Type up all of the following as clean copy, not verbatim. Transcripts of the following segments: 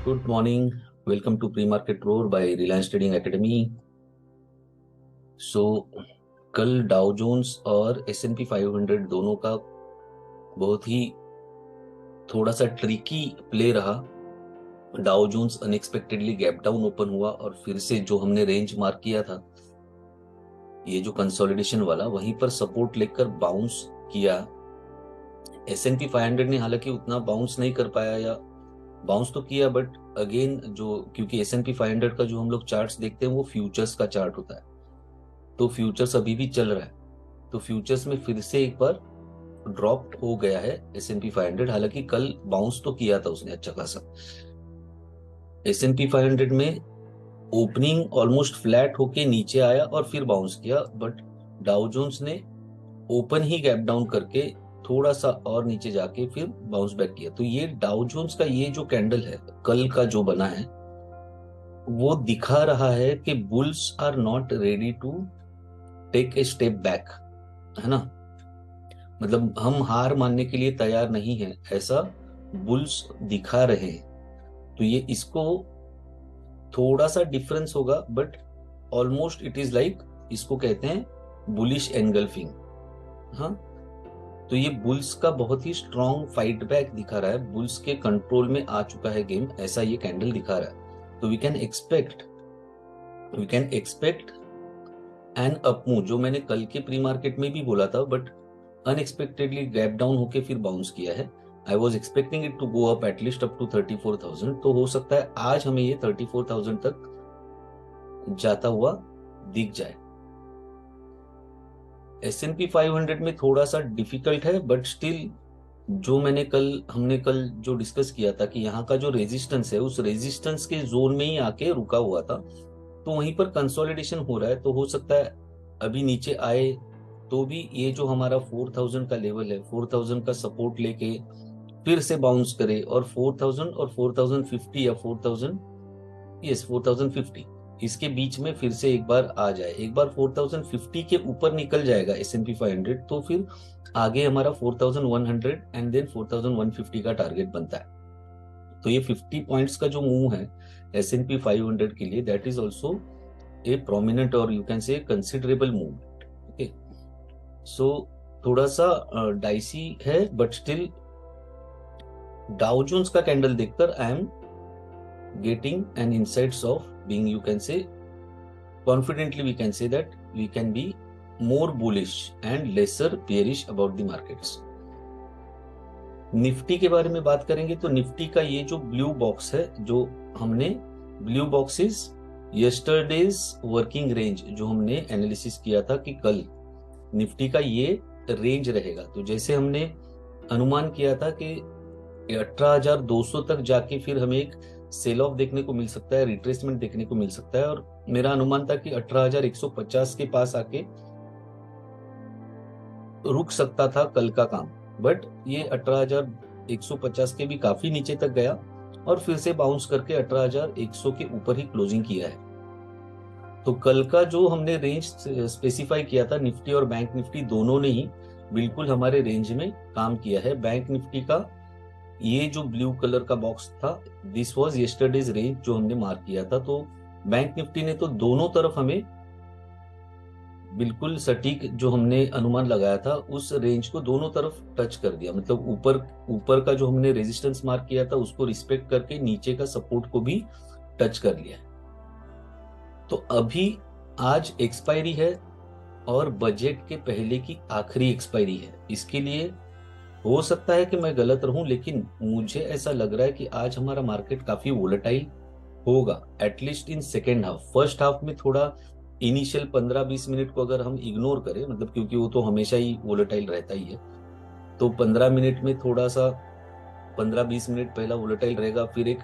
Good morning. Welcome to Pre-Market Roar by Reliance Trading Academy. कल Dow Jones और S&P 500 दोनों का बहुत ही थोड़ा सा ट्रिकी प्ले रहा। Dow Jones unexpectedly gap down open हुआ और फिर से जो हमने रेंज मार्क किया था, ये जो कंसोलिडेशन वाला, वहीं पर सपोर्ट लेकर बाउंस किया। S&P 500 ने हालांकि उतना बाउंस नहीं कर पाया, या बाउंस तो किया, बट अगेन क्योंकि S&P 500 का जो हम लोग चार्ट्स देखते हैं वो फ्यूचर्स का चार्ट होता है, तो फ्यूचर्स अभी भी चल रहा है, तो फ्यूचर्स में फिर से एक बार ड्रॉप हो गया है S&P 500। हालांकि कल बाउंस तो किया था उसने अच्छा खासा। S&P 500 में ओपनिंग ऑलमोस्ट फ्लैट होके नीचे आया और फिर बाउंस किया, बट डाउ जोन्स ने ओपन ही गैप डाउन करके थोड़ा सा और नीचे जाके फिर बाउंस बैक किया। तो ये डाउ जोन्स का ये जो कैंडल है कल का जो बना है, वो दिखा रहा है कि bulls are not ready to take a step back, है ना। मतलब हम हार मानने के लिए तैयार नहीं है, ऐसा बुल्स दिखा रहे हैं। तो ये इसको थोड़ा सा डिफरेंस होगा, but almost it is like, इसको कहते हैं बुलिश एनगल्फिंग। हाँ, तो ये बुल्स का बहुत ही स्ट्रॉन्ग फाइट बैक दिखा रहा है, बुल्स के कंट्रोल में आ चुका है गेम, ऐसा ये कैंडल दिखा रहा है। तो we can expect an up move, जो मैंने कल के प्री मार्केट में भी बोला था, बट अनएक्सपेक्टेडली गैप डाउन होके फिर बाउंस किया है। I was expecting it to go up at least up to 34,000, तो हो सकता है आज हमें ये 34,000 तक जाता हुआ दिख जाए। S&P 500 में थोड़ा सा डिफिकल्ट है, बट स्टिल जो हमने कल जो डिस्कस किया था कि यहाँ का जो रेजिस्टेंस है, उस रेजिस्टेंस के जोन में ही आके रुका हुआ था, तो वहीं पर कंसोलिडेशन हो रहा है। तो हो सकता है अभी नीचे आए तो भी ये जो हमारा 4,000 का लेवल है, 4,000 का सपोर्ट लेके फिर से बाउंस करे और 4,000 और 4,050 या 4,050 इसके बीच में फिर से एक बार आ जाए। एक बार 4,050 के ऊपर निकल जाएगा S&P 500, तो फिर आगे हमारा 4,100 एंड देन 4,150 का टारगेट बनता है। तो ये 50 पॉइंट्स का जो मूव है S&P 500 के लिए, that is also a prominent और you can say considerable movement. Okay, so थोड़ा सा डाइसी है, बट स्टिल डाउ जोन्स का कैंडल देखकर I am getting an insights of being, you can say confidently we can say that we can be more bullish and lesser bearish about the markets. Nifty के बारे में बात करेंगे तो Nifty का ये जो ब्लू बॉक्स है, जो हमने blue box is yesterday's working range, जो हमने एनालिसिस किया था कि कल निफ्टी का ये रेंज रहेगा। तो जैसे हमने अनुमान किया था कि 18,200 तक जाके फिर हमें एक सेल ऑफ देखने को मिल सकता है, रिट्रेसमेंट देखने को मिल सकता है, और मेरा अनुमान था कि 18,150 के पास आके रुक सकता था कल का काम, बट ये 18,150 के भी काफी नीचे तक गया और फिर से बाउंस करके 18,100 के ऊपर ही क्लोजिंग किया है। तो कल का जो हमने रेंज स्पेसिफाई किया था, निफ्टी और बैंक निफ्टी दोनों ने ही बिल्कुल हमारे रेंज में काम किया है। बैंक निफ्टी का ये जो ब्लू कलर का बॉक्स था, दिस वाज यस्टरडेज रेंज जो हमने मार्क किया था। तो बैंक निफ्टी ने तो दोनों तरफ हमें बिल्कुल सटीक जो हमने अनुमान लगाया था उस रेंज को दोनों तरफ टच कर दिया। मतलब ऊपर का जो हमने रेजिस्टेंस मार्क किया था उसको रिस्पेक्ट करके नीचे का सपोर्ट को भी टच कर लिया। तो अभी आज एक्सपायरी है और बजट के पहले की आखिरी एक्सपायरी है। इसके लिए हो सकता है कि मैं गलत रहूं, लेकिन मुझे ऐसा लग रहा है कि आज हमारा मार्केट काफी वोलेटाइल होगा, at least in second half. First half में थोड़ा इनिशियल 15-20 मिनट को अगर हम इग्नोर करें, मतलब क्योंकि वो तो हमेशा ही वोलेटाइल रहता ही है, तो 15 मिनट में थोड़ा सा 15-20 मिनट पहला वोलेटाइल रहेगा, फिर एक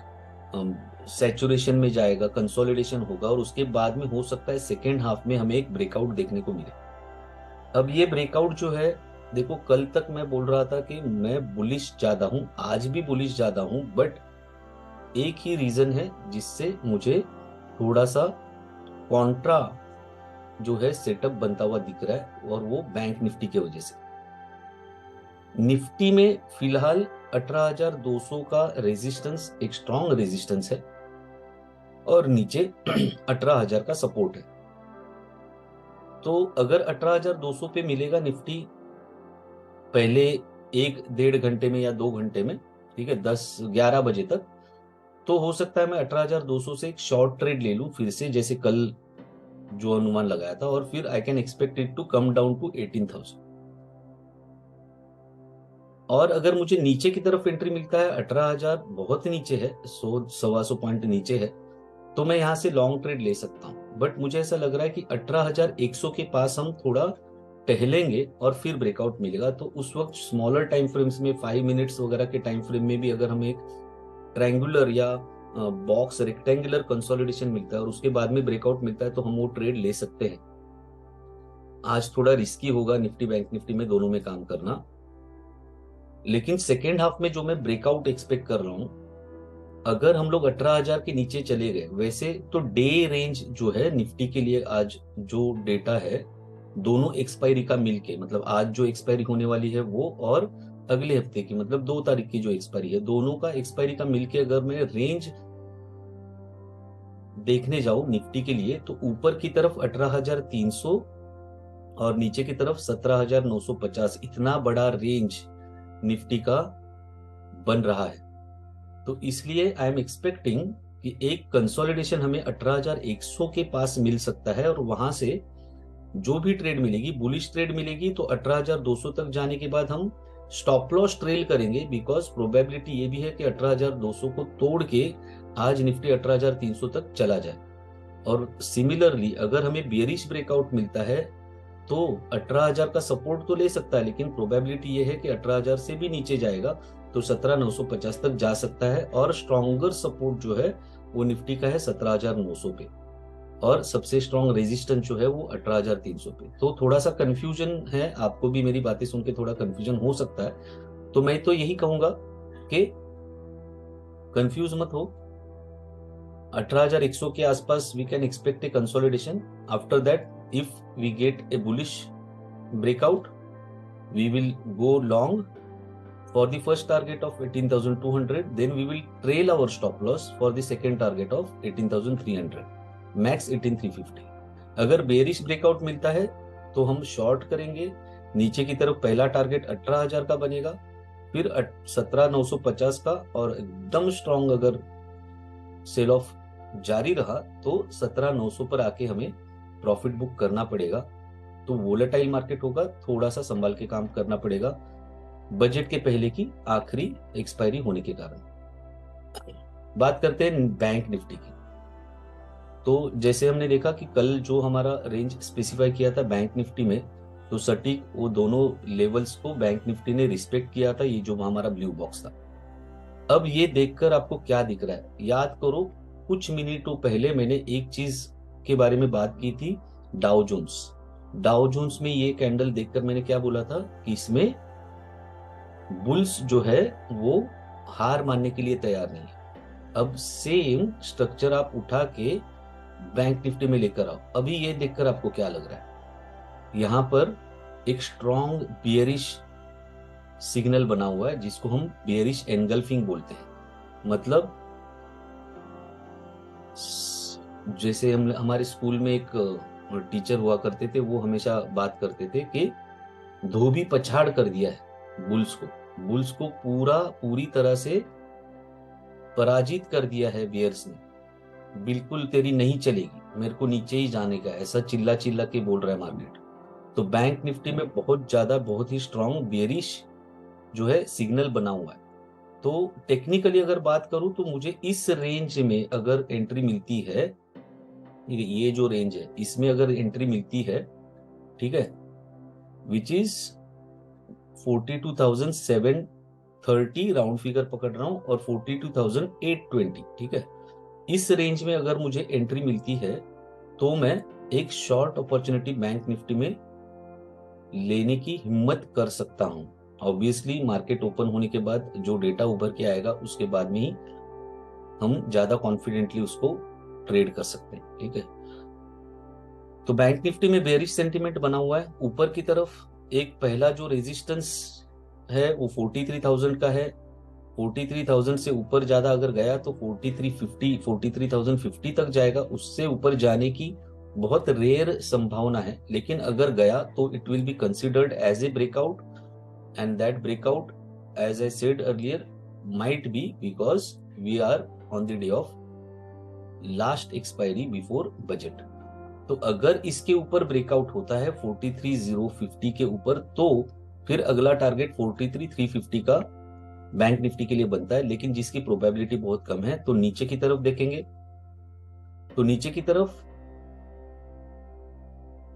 सैचुरेशन में जाएगा, कंसोलिडेशन होगा, और उसके बाद में हो सकता है सेकेंड हाफ में हमें एक ब्रेकआउट देखने को मिले। अब ये ब्रेकआउट जो है, देखो कल तक मैं बोल रहा था कि मैं बुलिश ज्यादा हूं, आज भी बुलिश ज्यादा हूं, बट एक ही रीजन है जिससे मुझे थोड़ा सा कॉन्ट्रा जो है सेटअप बनता हुआ दिख रहा है, और वो बैंक निफ्टी की वजह से। निफ्टी में फिलहाल 18,200 का रेजिस्टेंस एक स्ट्रॉन्ग रेजिस्टेंस है और नीचे 18,000 का सपोर्ट है। तो अगर 18,200 पे मिलेगा निफ्टी पहले 1-1.5 घंटे में या 2 घंटे में, ठीक है, 10-11 बजे तक, तो हो सकता है मैं 18,200 से एक शॉर्ट ट्रेड ले लूं फिर से, जैसे कल जो अनुमान लगाया था, और फिर I can expect it to come down to 18,000। और अगर मुझे नीचे की तरफ एंट्री मिलता है, 18,000 बहुत नीचे है, 100-125 पॉइंट नीचे है, तो मैं यहां से लॉन्ग ट्रेड ले सकता हूं। बट मुझे ऐसा लग रहा है कि 18,100 के पास हम थोड़ा टहलेंगे और फिर ब्रेकआउट मिलेगा, तो उस वक्त स्मॉलर टाइम फ्रेम्स में 5 मिनट्स वगैरह के टाइम फ्रेम में भी अगर हमें एक ट्रायंगुलर या बॉक्स रेक्टेंगुलर कंसोलिडेशन मिलता है और उसके बाद में ब्रेकआउट मिलता है, तो हम वो ट्रेड ले सकते हैं। आज थोड़ा रिस्की होगा निफ्टी बैंक निफ्टी में दोनों में काम करना, लेकिन सेकेंड हाफ में जो मैं ब्रेकआउट एक्सपेक्ट कर रहा हूं, अगर हम लोग 18,000 के नीचे चले गए, वैसे तो डे रेंज जो है निफ्टी के लिए आज जो डेटा है, दोनों एक्सपायरी का मिलके, मतलब आज जो एक्सपायरी होने वाली है वो और अगले हफ्ते की, मतलब 2 तारीख की जो एक्सपायरी है, दोनों का एक्सपायरी का मिलके अगर मैं रेंज देखने जाऊं निफ्टी के लिए, तो ऊपर की तरफ 18,300 और नीचे की तरफ 17,950, इतना बड़ा रेंज निफ्टी का बन रहा है। तो इसलिए आई एम एक्सपेक्टिंग कि एक कंसोलिडेशन हमें 18,100 के पास मिल सकता है, और वहां से जो भी ट्रेड मिलेगी, बुलिश ट्रेड मिलेगी, तो 18,200 तक जाने के बाद हम स्टॉप लॉस ट्रेल करेंगे, बिकॉज प्रोबेबिलिटी ये भी है कि 18,200 को तोड़ के आज निफ्टी 18,300 तक चला जाए। और सिमिलरली अगर हमें बियरिश ब्रेकआउट मिलता है तो 18,000 का सपोर्ट तो ले सकता है, लेकिन प्रोबेबिलिटी ये है कि 18,000 से भी नीचे जाएगा, तो 17,950 तक जा सकता है। और स्ट्रॉन्गर सपोर्ट जो है वो निफ्टी का है 17,900 पे, और सबसे स्ट्रॉन्ग रेजिस्टेंस जो है वो 18,300 पे। तो थोड़ा सा कंफ्यूजन है, आपको भी मेरी बातें सुन के थोड़ा कंफ्यूजन हो सकता है, तो मैं तो यही कहूंगा कि कंफ्यूज मत हो। 18,100 के आसपास we can expect a consolidation. After that if we get a bullish breakout, we will go long for the first target of 18,200, then we will trail our stop loss for the second target of 18,300, max 18,350। अगर bearish breakout मिलता है तो हम short करेंगे, नीचे की तरफ पहला टारगेट 18,000 का बनेगा, फिर 17,950 का, और एकदम स्ट्रॉन्ग अगर सेल ऑफ जारी रहा तो 17,900 पर आके हमें प्रॉफिट बुक करना पड़ेगा। तो वोलेटाइल मार्केट होगा, थोड़ा सा संभाल के काम करना पड़ेगा बजट के पहले की आखिरी एक्सपायरी होने के कारण। बात करते हैं बैंक निफ्टी की। तो जैसे हमने देखा कि कल जो हमारा रेंज स्पेसिफाई किया था बैंक निफ्टी में, तो सटीक वो दोनों लेवल्स को बैंक निफ्टी ने रिस्पेक्ट किया था, ये जो हमारा ब्लू बॉक्स था। अब ये देखकर आपको क्या दिख रहा है, याद करो कुछ मिनटों पहले मैंने एक चीज के बारे में बात की थी, डाउ जोन्स। डाउ जोन्स में ये कैंडल देखकर मैंने क्या बोला था कि इसमें बुल्स जो है वो हार मानने के लिए तैयार नहीं है। अब सेम स्ट्रक्चर आप उठा के बैंक निफ्टी में लेकर आओ। अभी ये देखकर आपको क्या लग रहा है, यहां पर एक स्ट्रॉन्ग बियरिश सिग्नल बना हुआ है, जिसको हम बियरिश एनगल्फिंग बोलते हैं। मतलब जैसे हम हमारे स्कूल में एक टीचर हुआ करते थे, वो हमेशा बात करते थे कि धोबी पछाड़ कर दिया है बुल्स को पूरी तरह से पराजित कर दिया है बियर्स ने, बिल्कुल तेरी नहीं चलेगी, मेरे को नीचे ही जाने का, ऐसा चिल्ला चिल्ला के बोल रहा है मार्केट। तो बैंक निफ्टी में बहुत ही स्ट्रॉन्ग बियरिश जो है सिग्नल बना हुआ है। तो टेक्निकली अगर बात करूं तो मुझे इस रेंज में अगर एंट्री मिलती है, ये जो रेंज है इसमें अगर एंट्री मिलती है, ठीक है, विच इज 42,730 राउंड फिगर पकड़ रहा हूं, और 42,820, ठीक है, इस रेंज में अगर मुझे एंट्री मिलती है तो मैं एक शॉर्ट अपॉर्चुनिटी बैंक निफ्टी में लेने की हिम्मत कर सकता हूं। ऑब्वियसली मार्केट ओपन होने के बाद जो डेटा उभर के आएगा उसके बाद में ही हम ज्यादा कॉन्फिडेंटली उसको ट्रेड कर सकते हैं, ठीक है। तो बैंक निफ्टी में बेरिश सेंटीमेंट बना हुआ है। ऊपर की तरफ एक पहला जो रेजिस्टेंस है वो 43,000 का है, 43,000 से ऊपर ज्यादा अगर गया तो 4350 43,050 तक जाएगा। उससे ऊपर जाने की बहुत रेयर संभावना है, लेकिन अगर गया तो it will be considered as a breakout, and that breakout, as I said earlier, might be because we are on the day of last expiry before budget। तो अगर इसके ऊपर ब्रेकआउट होता है 43,050 के ऊपर, तो फिर अगला टारगेट 43,350 का बैंक निफ्टी के लिए बनता है, लेकिन जिसकी प्रोबेबिलिटी बहुत कम है। तो नीचे की तरफ देखेंगे तो नीचे की तरफ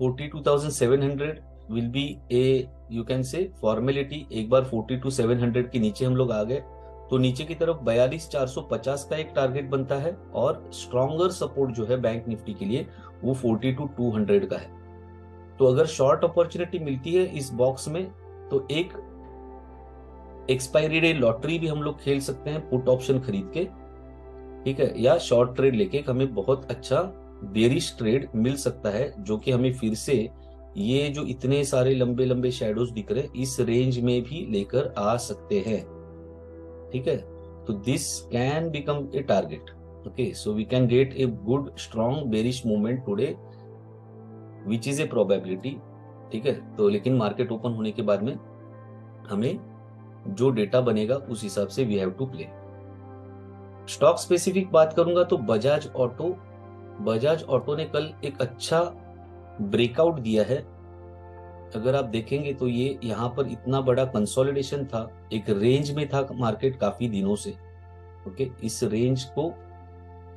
42,700 will be A, you can से फॉर्मेलिटी। एक बार 42,700 के नीचे हम लोग आ गए तो नीचे की तरफ 42,450 का एक टारगेट बनता है, और स्ट्रॉन्गर सपोर्ट जो है बैंक निफ्टी के लिए वो 42,200 का है। तो अगर शॉर्ट अपॉर्चुनिटी मिलती है इस बॉक्स में, तो एक एक्सपायरी डे लॉटरी भी हम लोग खेल सकते हैं पुट ऑप्शन खरीद के, ठीक है, या शॉर्ट ट्रेड लेके हमें बहुत अच्छा बेरिश ट्रेड मिल सकता है, जो कि हमें फिर से ये जो इतने सारे लंबे लंबे शेडोज दिख रहे हैं इस रेंज में भी लेकर आ सकते हैं, ठीक है। तो this can become a target. Okay, so we can get a good strong bearish movement today which is a probability, ठीक है। तो लेकिन मार्केट ओपन होने के बाद में हमें जो डेटा बनेगा उस हिसाब से we have to play. Stock specific बात करूंगा तो बजाज ऑटो ने कल एक अच्छा ब्रेकआउट दिया है। अगर आप देखेंगे तो ये यहाँ पर इतना बड़ा कंसोलिडेशन था, एक रेंज में था मार्केट काफी दिनों से। ओके, इस रेंज को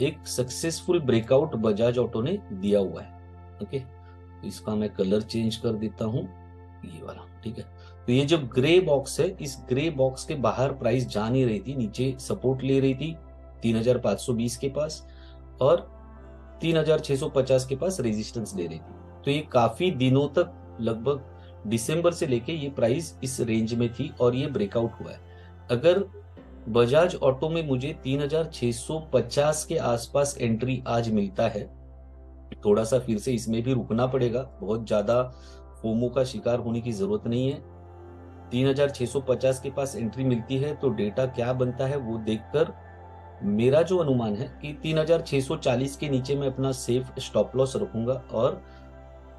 एक सक्सेसफुल ब्रेकआउट बजाज ऑटो ने दिया हुआ है। ओके, तो इसका मैं कलर चेंज कर देता हूं, ये वाला, ठीक है। तो ये जो ग्रे बॉक्स है, इस ग्रे बॉक्स के बाहर प्राइस जा नहीं रही थी, नीचे सपोर्ट ले रही थी 3,520 के पास, और 3,650 के पास रेजिस्टेंस ले रही थी। तो ये काफी दिनों तक, लगभग दिसंबर से लेके ये प्राइस इस रेंज में थी और ये ब्रेकआउट हुआ है। अगर बजाज ऑटो में मुझे 3,650 के आसपास एंट्री आज मिलता है, थोड़ा सा फिर से इसमें भी रुकना पड़ेगा, बहुत ज्यादा फोमो का शिकार होने की जरूरत नहीं है। 3,650 के पास एंट्री मिलती है तो डेटा क्या बनता है वो देखकर मेरा जो अनुमान है कि 3,640 के नीचे मैं अपना सेफ स्टॉप लॉस रखूंगा, और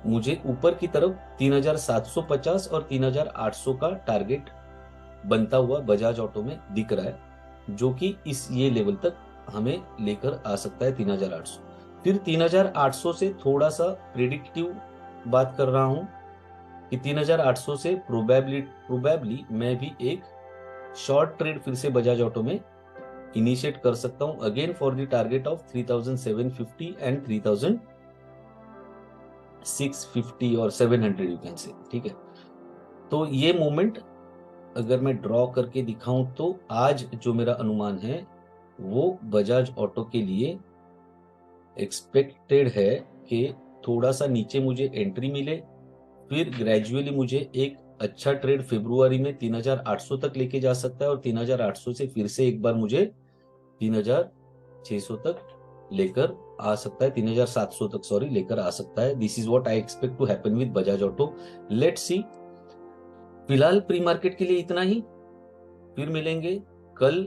मुझे ऊपर की तरफ 3,750 और 3,800 का टारगेट बनता हुआ बजाज ऑटो में दिख रहा है, जो कि ये लेवल तक हमें लेकर आ सकता है 3,800। फिर 3,800 से थोड़ा सा प्रिडिक्टिव बात कर रहा हूं कि 3,800 से प्रोबेबली मैं भी एक शॉर्ट ट्रेड फिर से बजाज ऑटो में इनिशिएट कर सकता हूं, again for the target of 3,750 and 3,650 और 700 यू कैन से, ठीक है। तो ये मोमेंट अगर मैं ड्रॉ करके दिखाऊं तो आज जो मेरा अनुमान है वो बजाज ऑटो के लिए एक्सपेक्टेड है कि थोड़ा सा नीचे मुझे एंट्री मिले, फिर ग्रेजुअली मुझे एक अच्छा ट्रेड फरवरी में 3,800 तक लेके जा सकता है, और 3,800 से फिर से एक बार मुझे 3,600 तक लेकर आ सकता है, 3,700 तक सॉरी लेकर आ सकता है। This is what I expect to happen with Bajaj Auto. Let's see. फिलहाल प्री मार्केट के लिए इतना ही, फिर मिलेंगे कल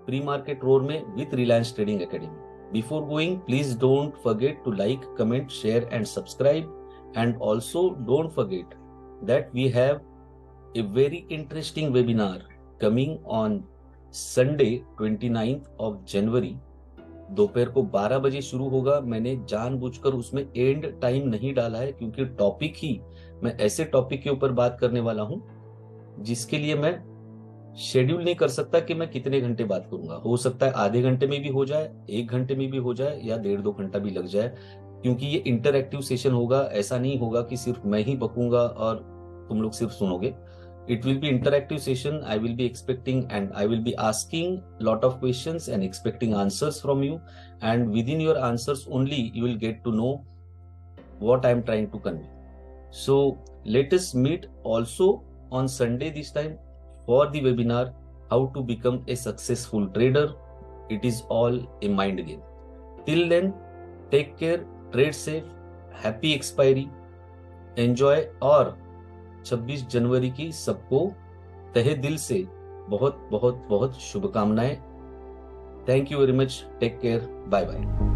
प्री मार्केट रोर में with Reliance trading academy. Before going, please don't forget to like, comment, share and subscribe, and also don't forget that we have a very interesting webinar coming on Sunday 29th of January। दोपहर को 12 बजे शुरू होगा। मैंने जानबूझकर उसमें and time नहीं डाला है क्योंकि टॉपिक ही, मैं ऐसे टॉपिक के ऊपर बात करने वाला हूं जिसके लिए मैं शेड्यूल नहीं कर सकता कि मैं कितने घंटे बात करूंगा। हो सकता है आधे घंटे में भी हो जाए, 1 घंटे में भी हो जाए, या 1.5-2 घंटा भी लग जाए, क्योंकि ये इंटरएक्टिव सेशन होगा। ऐसा नहीं होगा कि सिर्फ मैं ही बकूंगा और तुम लोग सिर्फ सुनोगे। It will be interactive session. I will be expecting and I will be asking lot of questions and expecting answers from you, and within your answers only you will get to know what I am trying to convey. So let us meet also on Sunday this time for the webinar how to become a successful trader. It is all a mind game. Till then, take care, trade safe, happy expiry, enjoy, और 26 जनवरी की सबको तहे दिल से बहुत बहुत बहुत शुभकामनाएं। Thank you very much, take care, bye bye.